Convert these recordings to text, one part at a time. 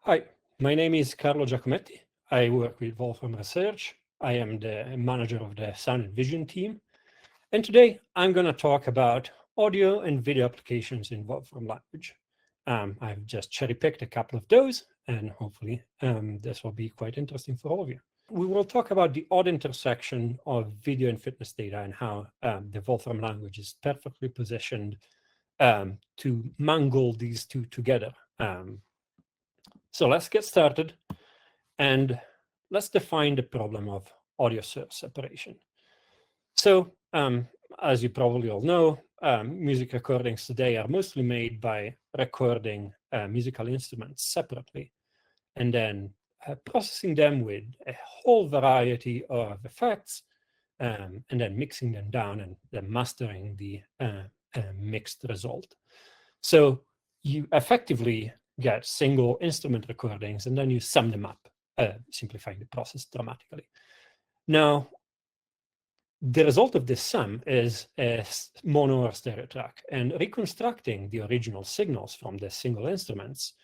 Hi, my name is Carlo Giacometti. I work with Wolfram Research. I am the manager of the sound and vision team. And today I'm going to talk about audio and video applications in Wolfram language. I've just cherry-picked a couple of those, and hopefully this will be quite interesting for all of you. We will talk about the odd intersection of video and fitness data and how the Wolfram language is perfectly positioned to mangle these two together. So let's get started and let's define the problem of audio source separation. So as you probably all know, music recordings today are mostly made by recording musical instruments separately and then processing them with a whole variety of effects and then mixing them down and then mastering the mixed result. So you effectively get single instrument recordings and then you sum them up, simplifying the process dramatically. Now, the result of this sum is a mono or stereo track, and reconstructing the original signals from the single instruments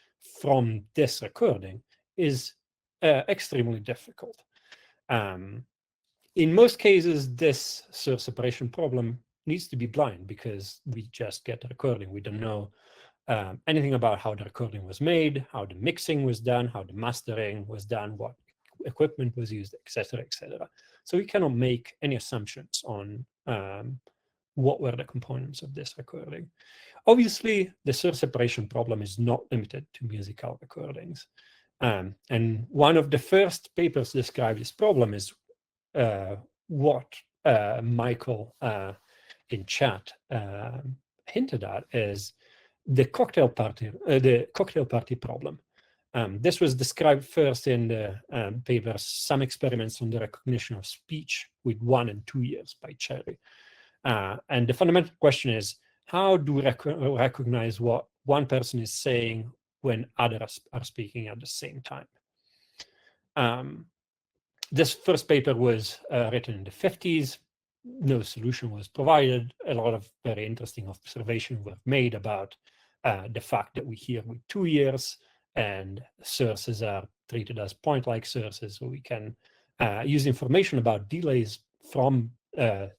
from this recording is extremely difficult. In most cases, this source separation problem needs to be blind because we just get a recording. We don't know anything about how the recording was made, how the mixing was done, how the mastering was done, what equipment was used, etc., etc. So we cannot make any assumptions on what were the components of this recording. Obviously, the source separation problem is not limited to musical recordings. And one of the first papers to describe this problem is what Michael in chat hinted at is the cocktail party problem. This was described first in the paper Some Experiments on the Recognition of Speech with 1 and 2 Years by Cherry. And the fundamental question is, how do we recognize what one person is saying when others are speaking at the same time? This first paper was written in the 50s. No solution was provided. A lot of very interesting observations were made about the fact that we hear with 2 years and sources are treated as point-like sources, so we can use information about delays from the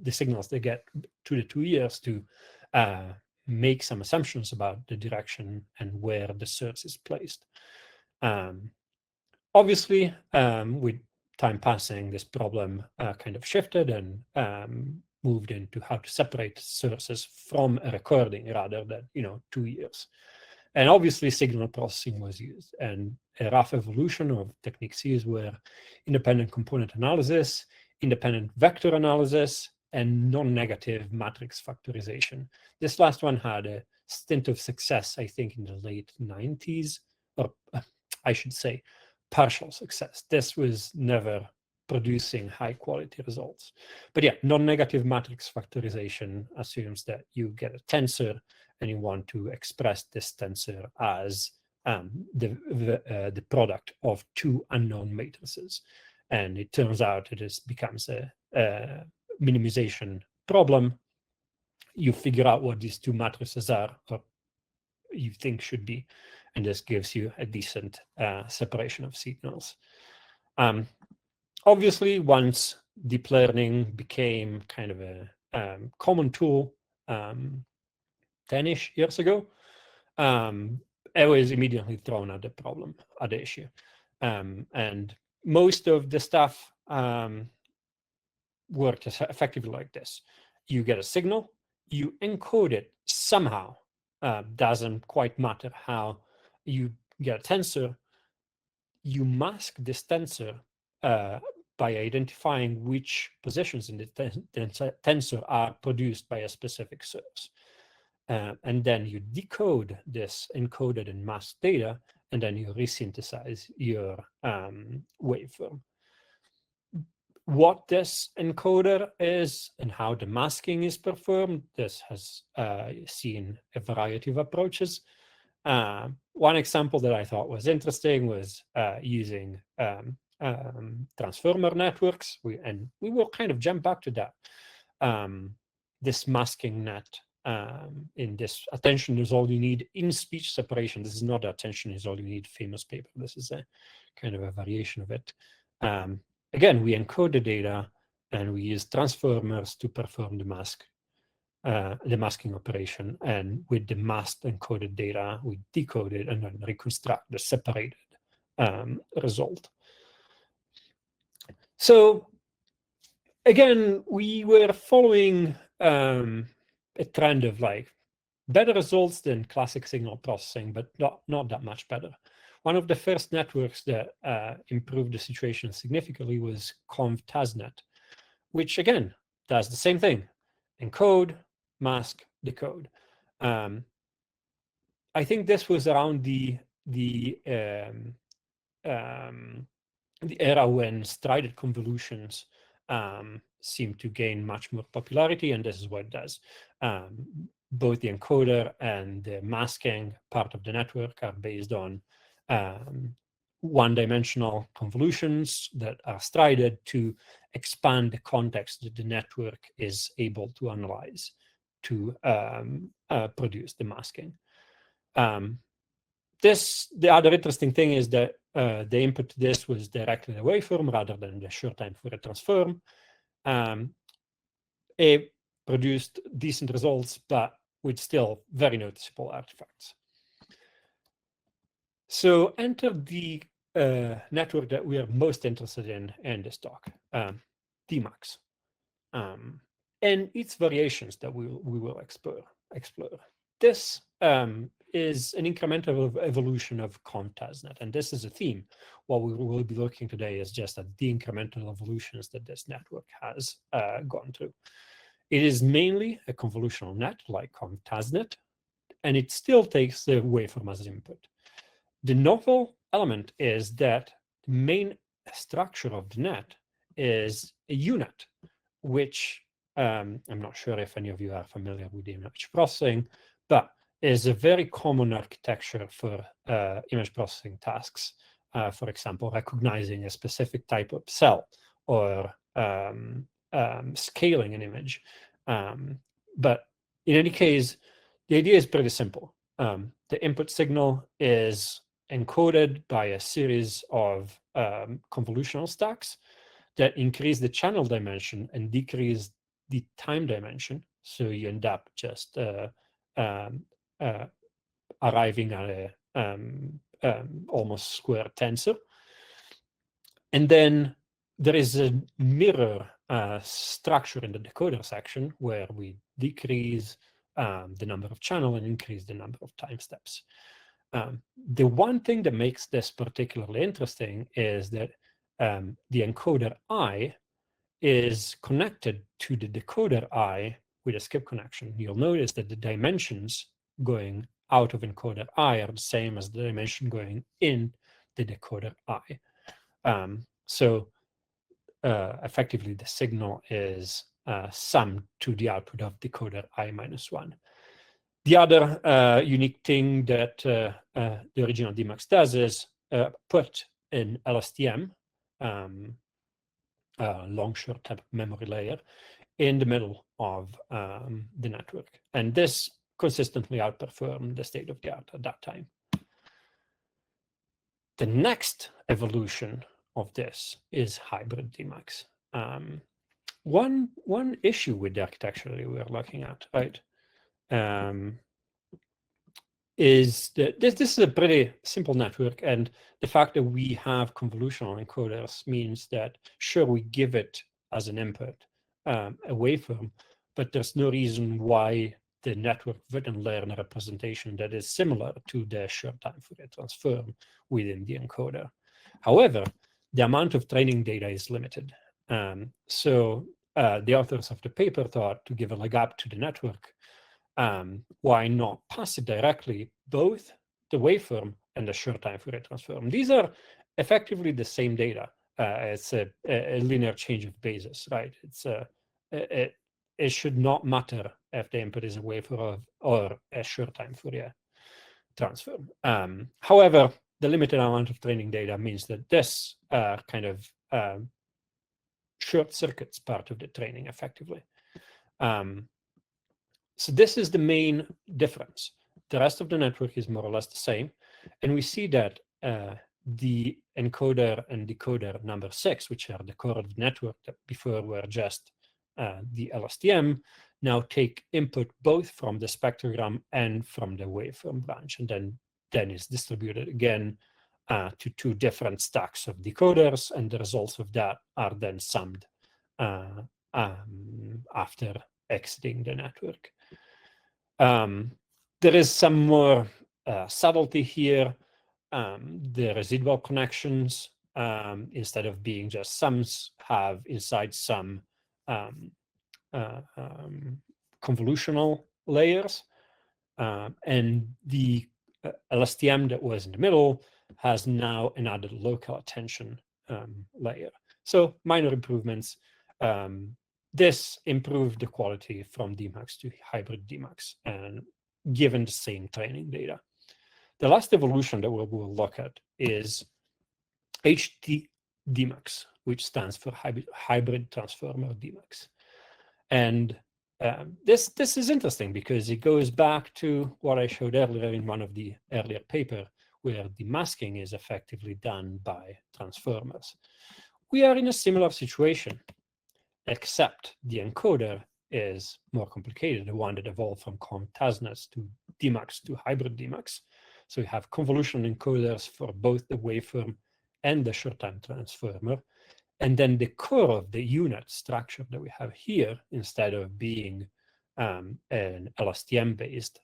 signals they get to the 2 years to make some assumptions about the direction and where the source is placed. Obviously, with time passing, this problem kind of shifted and moved into how to separate sources from a recording rather than 2 years. And obviously, signal processing was used, and a rough evolution of techniques used were independent component analysis, independent vector analysis, and non-negative matrix factorization. This last one had a stint of success, I think, in the late 90s, or I should say, partial success. This was never producing high quality results. But yeah, non-negative matrix factorization assumes that you get a tensor and you want to express this tensor as the product of two unknown matrices. And it turns out it becomes a minimization problem. You figure out what these two matrices are, or you think should be, and this gives you a decent separation of signals. Obviously, once deep learning became kind of a common tool 10-ish years ago, it was immediately thrown at the problem, at the issue. And most of the stuff worked effectively like this. You get a signal, you encode it somehow. Doesn't quite matter how. You get a tensor, you mask this tensor by identifying which positions in the tensor are produced by a specific source. And then you decode this encoded and masked data, and then you resynthesize your waveform. What this encoder is and how the masking is performed, this has seen a variety of approaches. One example that I thought was interesting was using transformer networks. We will kind of jump back to that. This masking net in this attention is all you need in speech separation. This is not attention is all you need famous paper. This is a kind of a variation of it. Again, we encode the data and we use transformers to perform the masking operation. And with the masked encoded data, we decode it and then reconstruct the separated result. So again, we were following a trend of like better results than classic signal processing, but not that much better. One of the first networks that improved the situation significantly was ConvTasNet, which again does the same thing: encode, mask, decode. I think this was around the era when strided convolutions seem to gain much more popularity, and this is what it does. Both the encoder and the masking part of the network are based on one-dimensional convolutions that are strided to expand the context that the network is able to analyze to produce the masking. The other interesting thing is that the input to this was directly the waveform rather than the short time Fourier transform. It produced decent results, but with still very noticeable artifacts. So enter the network that we are most interested in this talk, DMAX, and its variations that we will explore. This is an incremental evolution of ConvTasNet, and this is a theme. What we will be looking today is just at the incremental evolutions that this network has gone through. It is mainly a convolutional net like ConvTasNet, and it still takes the waveform as input. The novel element is that the main structure of the net is a UNet, which I'm not sure if any of you are familiar with image processing, but is a very common architecture for image processing tasks. For example, recognizing a specific type of cell or scaling an image. But in any case, the idea is pretty simple. The input signal is encoded by a series of convolutional stacks that increase the channel dimension and decrease the time dimension. So you end up just arriving at a almost square tensor. And then there is a mirror structure in the decoder section where we decrease the number of channel and increase the number of time steps. The one thing that makes this particularly interesting is that the encoder I is connected to the decoder I with a skip connection. You'll notice that the dimensions going out of encoder I are the same as the dimension going in the decoder I. So effectively, the signal is summed to the output of decoder I minus 1. The other unique thing that the original DMAX does is put an LSTM, long short type memory layer, in the middle of the network. And this consistently outperformed the state of the art at that time. The next evolution of this is hybrid DMAX. One issue with the architecture that we're looking at, right, is that this is a pretty simple network, and the fact that we have convolutional encoders means that, sure, we give it as an input a waveform, but there's no reason why the network wouldn't learn a representation that is similar to the short time Fourier transform within the encoder. However, the amount of training data is limited. So the authors of the paper thought to give a leg up to the network, why not pass it directly, both the waveform and the short time Fourier transform? These are effectively the same data. It's a linear change of basis, right? It should not matter if the input is a waveform or a short time Fourier transform. However, the limited amount of training data means that this kind of short circuits part of the training effectively. So this is the main difference. The rest of the network is more or less the same. And we see that the encoder and decoder number 6, which are the core of the network that before were just the LSTM, now take input both from the spectrogram and from the waveform branch, and then is distributed again to two different stacks of decoders, and the results of that are then summed after exiting the network. There is some more subtlety here. The residual connections, instead of being just sums, have inside some convolutional layers. And the LSTM that was in the middle has now another local attention layer. So minor improvements. This improved the quality from DMAX to hybrid DMAX, and given the same training data. The last evolution that we'll look at is HT DMAX, which stands for hybrid transformer DMAX. And this is interesting because it goes back to what I showed earlier in one of the earlier paper, where the masking is effectively done by transformers. We are in a similar situation, except the encoder is more complicated, the one that evolved from COM-TASNES to DMAX to hybrid DMAX. So we have convolution encoders for both the waveform and the short-time transformer. And then the core of the unit structure that we have here, instead of being an LSTM-based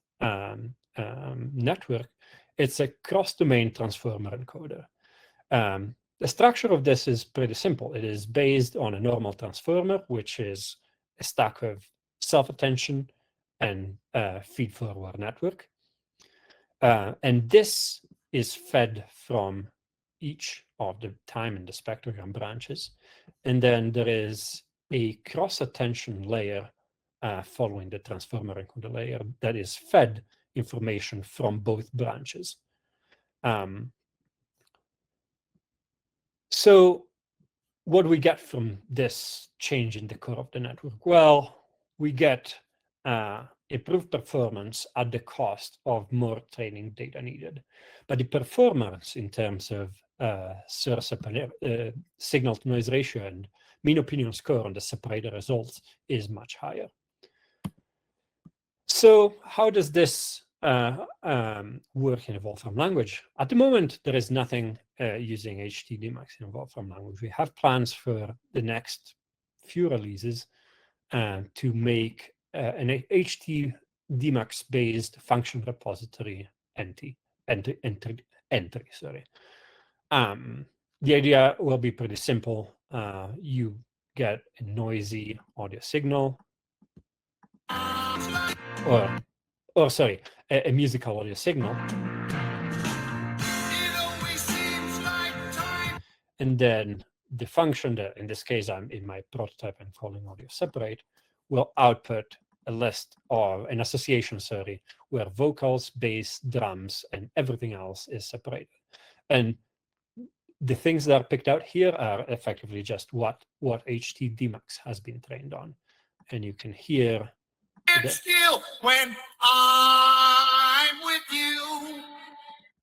network, it's a cross-domain transformer encoder. The structure of this is pretty simple. It is based on a normal transformer, which is a stack of self-attention and feed-forward network. And this is fed from each of the time and the spectrogram branches. And then there is a cross-attention layer following the transformer encoder layer that is fed information from both branches. So what do we get from this change in the core of the network? Well, we get improved performance at the cost of more training data needed. But the performance in terms of signal-to-noise ratio and mean opinion score on the separator results is much higher. So how does this work in a Wolfram language? At the moment, there is nothing using HT DMAX in a Wolfram language. We have plans for the next few releases to make an HT DMAX-based function repository entry. The idea will be pretty simple. You get a noisy audio signal, or sorry, a musical audio signal. And then the function that, in this case, in my prototype, I'm calling audio separate, will output a list of an association, where vocals, bass, drums, and everything else is separated. And the things that are picked out here are effectively just what HT DMAX has been trained on. And you can hear still when I'm with you.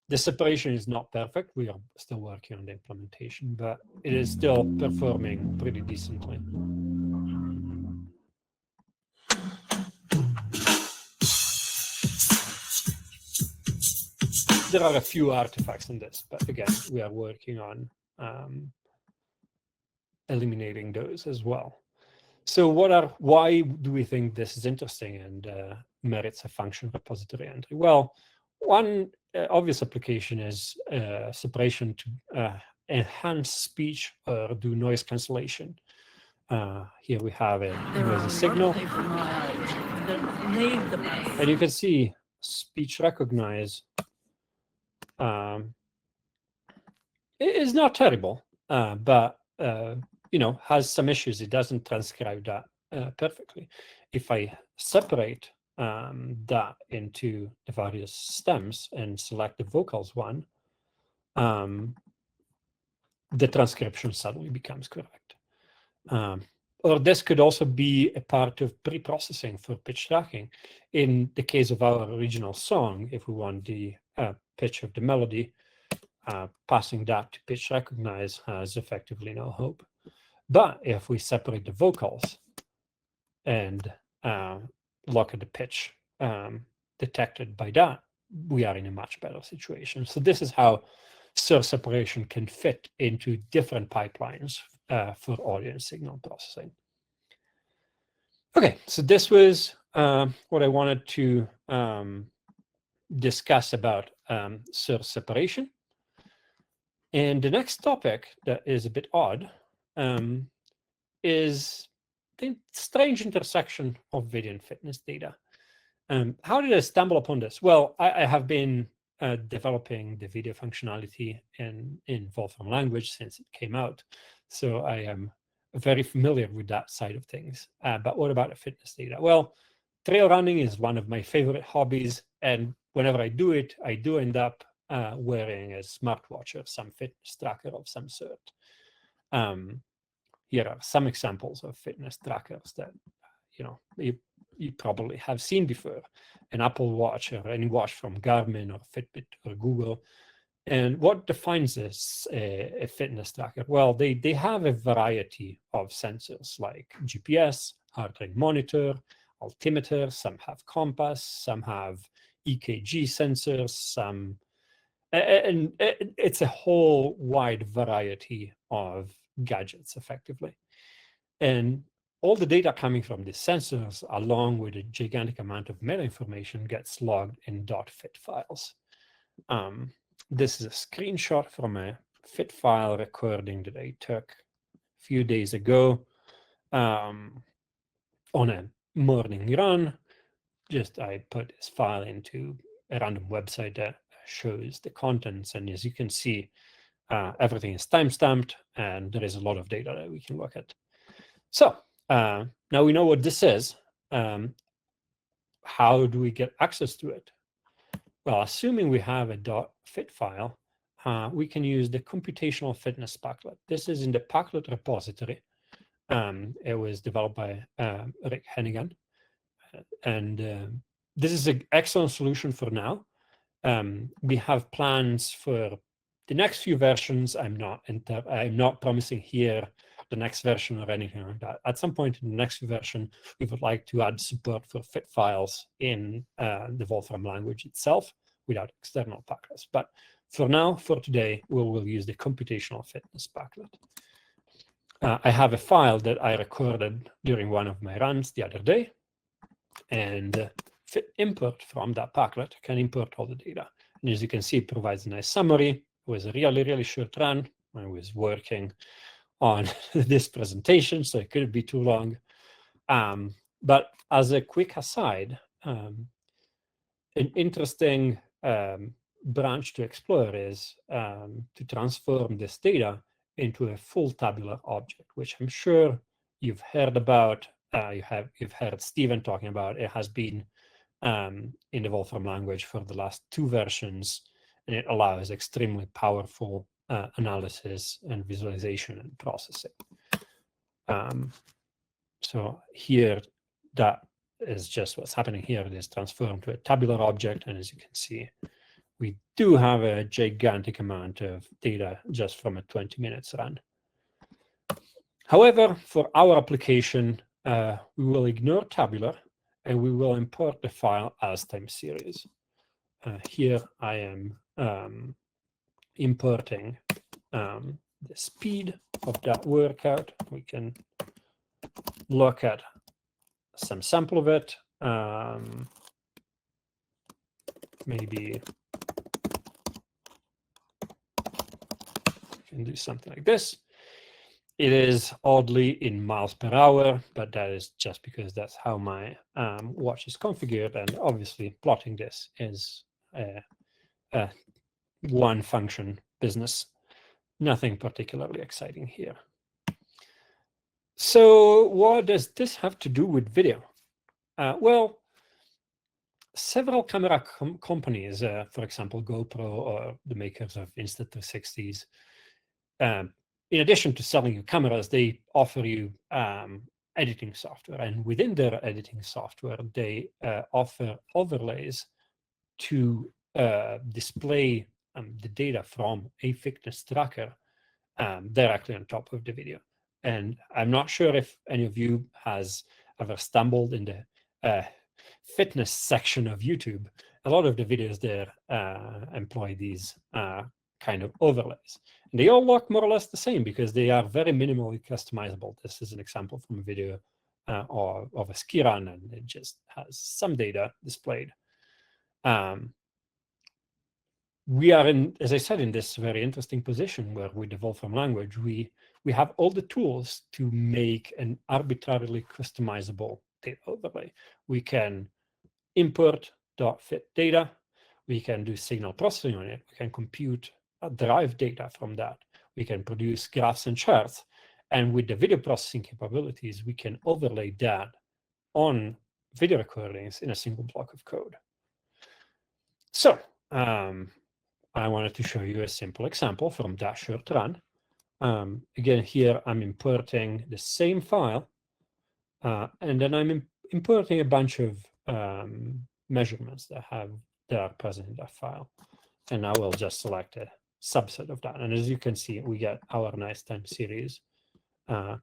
The separation is not perfect. We are still working on the implementation, but it is still performing pretty decently. There are a few artifacts in this, but again, we are working on eliminating those as well. So why do we think this is interesting and merits a function repository entry? Well, one obvious application is separation to enhance speech or do noise cancellation. Here we have a noisy signal. And you can see speech recognize it is not terrible, but has some issues. It doesn't transcribe that perfectly. If I separate that into the various stems and select the vocals one, the transcription suddenly becomes correct. Or this could also be a part of pre-processing for pitch tracking. In the case of our original song, if we want the pitch of the melody, passing that to pitch recognize has effectively no hope. But if we separate the vocals and look at the pitch detected by that, we are in a much better situation. So this is how source separation can fit into different pipelines for audio and signal processing. Okay, so this was what I wanted to discuss about source separation. And the next topic that is a bit odd is the strange intersection of video and fitness data. How did I stumble upon this? Well, I have been developing the video functionality in Wolfram language since it came out. So I am very familiar with that side of things. But what about the fitness data? Well, trail running is one of my favorite hobbies. And whenever I do it, I do end up wearing a smartwatch or some fitness tracker of some sort. Here are some examples of fitness trackers that you probably have seen before: an Apple Watch or any watch from Garmin or Fitbit or Google. And what defines this a fitness tracker? Well, they have a variety of sensors like GPS, heart rate monitor, altimeter. Some have compass, some have EKG sensors, some, and it's a whole wide variety of gadgets, effectively. And all the data coming from these sensors, along with a gigantic amount of meta information, gets logged in .fit files. This is a screenshot from a fit file recording that I took a few days ago on a morning run. Just I put this file into a random website that shows the contents, and as you can see, everything is timestamped, and there is a lot of data that we can look at. So now we know what this is. How do we get access to it? Well, assuming we have a .fit file, we can use the computational fitness Packlet. This is in the Packlet repository. It was developed by Rick Hennigan. And this is an excellent solution for now. We have plans for the next few versions. I'm not promising here the next version or anything like that. At some point in the next version, we would like to add support for fit files in the Wolfram language itself without external packages. But for now, for today, we will use the computational fitness Packlet. I have a file that I recorded during one of my runs the other day, and fit import from that Packlet can import all the data. And as you can see, it provides a nice summary. It was a really, really short run. I was working on this presentation, so it couldn't be too long. But as a quick aside, an interesting branch to explore is to transform this data into a full tabular object, which I'm sure you've heard about. You've heard Stephen talking about. It has been in the Wolfram language for the last 2 versions, and it allows extremely powerful analysis and visualization and processing. So here, that is just what's happening here. It is transformed to a tabular object, and as you can see, we do have a gigantic amount of data just from a 20 minutes run. However, for our application, we will ignore tabular, and we will import the file as time series. Here I am importing the speed of that workout. We can look at some sample of it. Maybe we can do something like this. It is oddly in miles per hour, but that is just because that's how my watch is configured. And obviously plotting this is a one function business. Nothing particularly exciting here. So what does this have to do with video? Well, several camera companies, for example, GoPro or the makers of Insta360s, in addition to selling you cameras, they offer you editing software. And within their editing software, they offer overlays to display the data from a fitness tracker directly on top of the video. And I'm not sure if any of you has ever stumbled in the fitness section of YouTube. A lot of the videos there employ these kind of overlays. And they all look more or less the same because they are very minimally customizable. This is an example from a video of a ski run, and it just has some data displayed. We are in, as I said, in this very interesting position where with the Wolfram language, we have all the tools to make an arbitrarily customizable data overlay. We can import .fit data. We can do signal processing on it. We can compute derived data from that. We can produce graphs and charts. And with the video processing capabilities, we can overlay that on video recordings in a single block of code. So I wanted to show you a simple example from that short run. Again, here I'm importing the same file, and then I'm importing a bunch of measurements that are present in that file. And I will just select a subset of that. And as you can see, we get our nice time series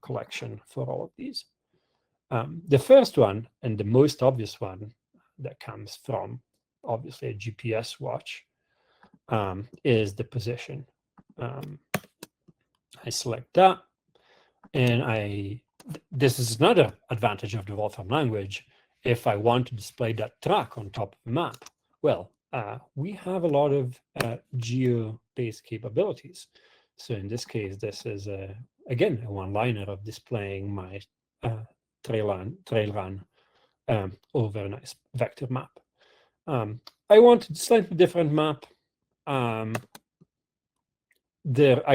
collection for all of these. The first one, and the most obvious one that comes from, obviously, a GPS watch, is the position. I select that, and this is another advantage of the Wolfram language. If I want to display that track on top of the map, well, we have a lot of geo-based capabilities. So in this case, this is, again, a one-liner of displaying my trail run over a nice vector map. I want a slightly different map. I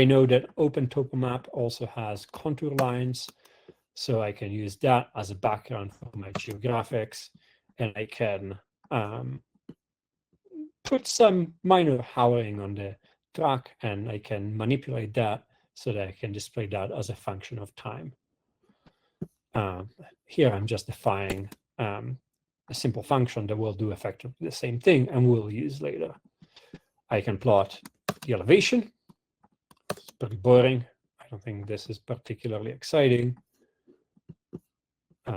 know that OpenTopoMap also has contour lines, so I can use that as a background for my geographics, and I can put some minor hovering on the track, and I can manipulate that so that I can display that as a function of time. Here I'm just defining a simple function that will do effectively the same thing and we'll use later. I can plot the elevation. It's pretty boring. I don't think this is particularly exciting.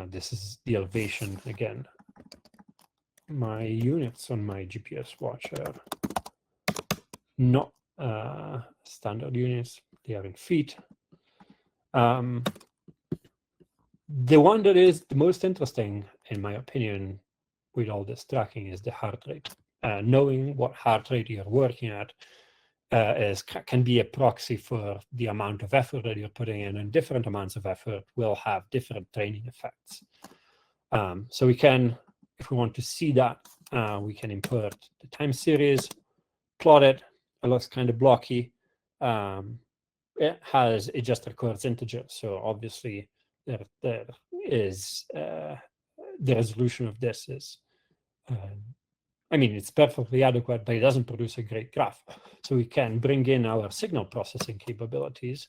This is the elevation again. My units on my GPS watch are not standard units. They are in feet. The one that is the most interesting, in my opinion, with all this tracking is the heart rate. Knowing what heart rate you're working at can be a proxy for the amount of effort that you're putting in, and different amounts of effort will have different training effects. So we can, if we want to see that, we can import the time series, plot it. It looks kind of blocky. It just records integers, so obviously there is the resolution of this is, I mean, it's perfectly adequate, but it doesn't produce a great graph. So we can bring in our signal processing capabilities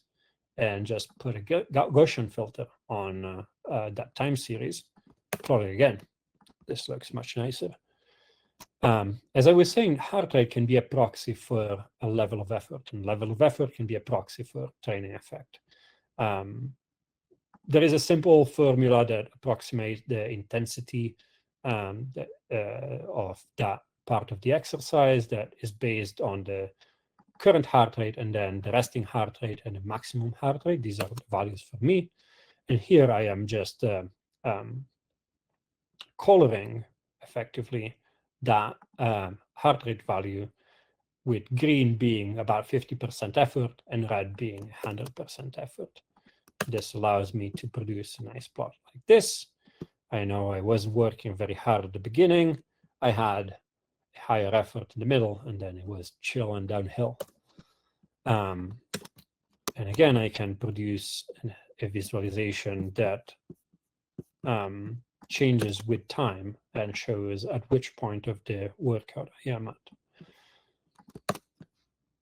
and just put a Gaussian filter on that time series, plot it again. This looks much nicer. As I was saying, heart rate can be a proxy for a level of effort, and level of effort can be a proxy for training effect. There is a simple formula that approximates the intensity of that part of the exercise that is based on the current heart rate and then the resting heart rate and the maximum heart rate. These are the values for me. And here I am just coloring effectively that heart rate value, with green being about 50% effort and red being 100% effort. This allows me to produce a nice plot like this. I know I was working very hard at the beginning. I had a higher effort in the middle, and then it was chill and downhill. And again, I can produce a visualization that changes with time and shows at which point of the workout I am at.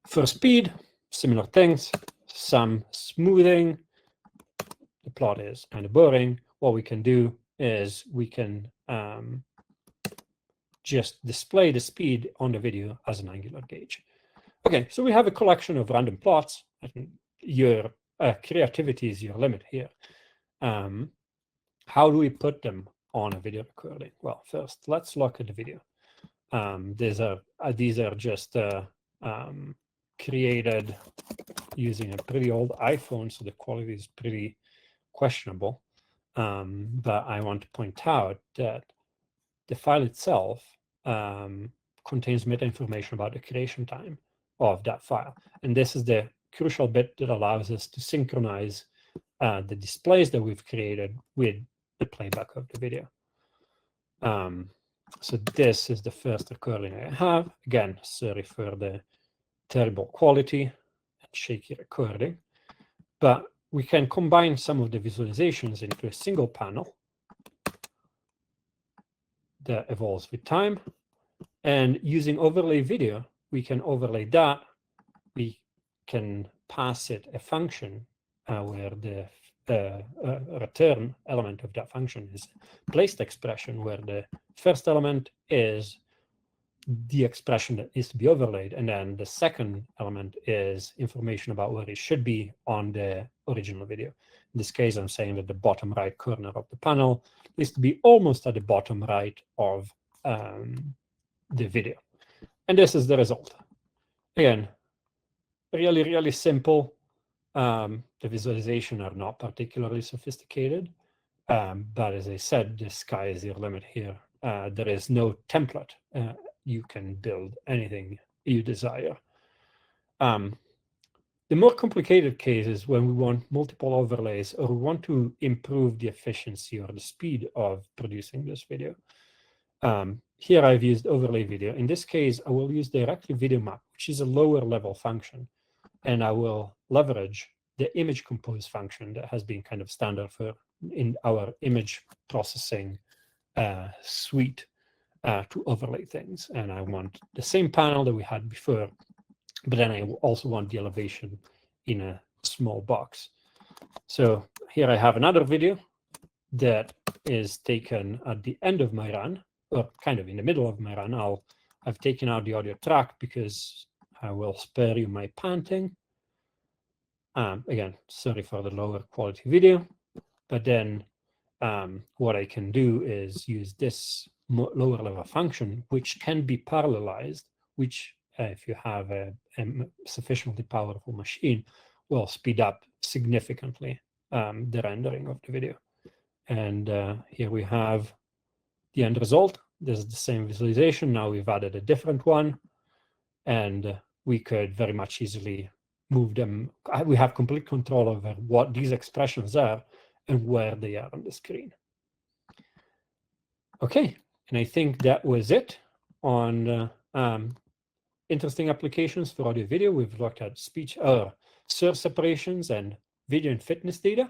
For speed, similar things. some smoothing. The plot is kind of boring. What we can do is we can just display the speed on the video as an angular gauge. Okay, so we have a collection of random plots. I think your creativity is your limit here. How do we put them on a video recording? Well, first, let's look at the video. These are just created using a pretty old iPhone, so the quality is pretty questionable. But I want to point out that the file itself contains meta information about the creation time of that file. And this is the crucial bit that allows us to synchronize the displays that we've created with the playback of the video. So this is the first recording I have. Again, sorry for the terrible quality and shaky recording, but we can combine some of the visualizations into a single panel that evolves with time. And using overlay video, we can overlay that. We can pass it a function where the return element of that function is placed expression, where the first element is the expression that needs to be overlaid, and then the second element is information about where it should be on the original video. In this case, I'm saying that the bottom right corner of the panel needs to be almost at the bottom right of the video. And this is the result. Again, really, really simple. The visualization are not particularly sophisticated, but as I said, the sky is your limit here. There is no template. You can build anything you desire. The more complicated case is when we want multiple overlays, or we want to improve the efficiency or the speed of producing this video. Here I've used overlay video. In this case, I will use directly video map, which is a lower level function. And I will leverage the image compose function that has been kind of standard for in our image processing suite to overlay things. And I want the same panel that we had before, but then I also want the elevation in a small box. So here I have another video that is taken at the end of my run, or kind of in the middle of my run. I've taken out the audio track because I will spare you my panting. Again, sorry for the lower quality video, but then what I can do is use this lower level function, which can be parallelized, which if you have a sufficiently powerful machine, will speed up significantly the rendering of the video. And here we have the end result. This is the same visualization. Now we've added a different one, and we could very much easily move them. We have complete control over what these expressions are and where they are on the screen. Okay, and I think that was it on interesting applications for audio video. We've looked at speech source separations and video and fitness data.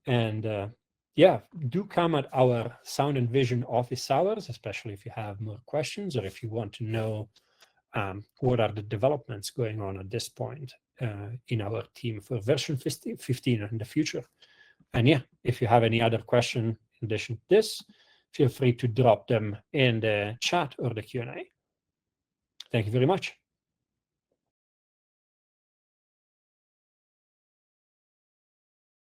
And yeah, do come at our Sound and Vision office hours, especially if you have more questions or if you want to know what are the developments going on at this point in our team for version 15 in the future. And yeah, if you have any other question in addition to this, feel free to drop them in the chat or the Q&A. Thank you very much.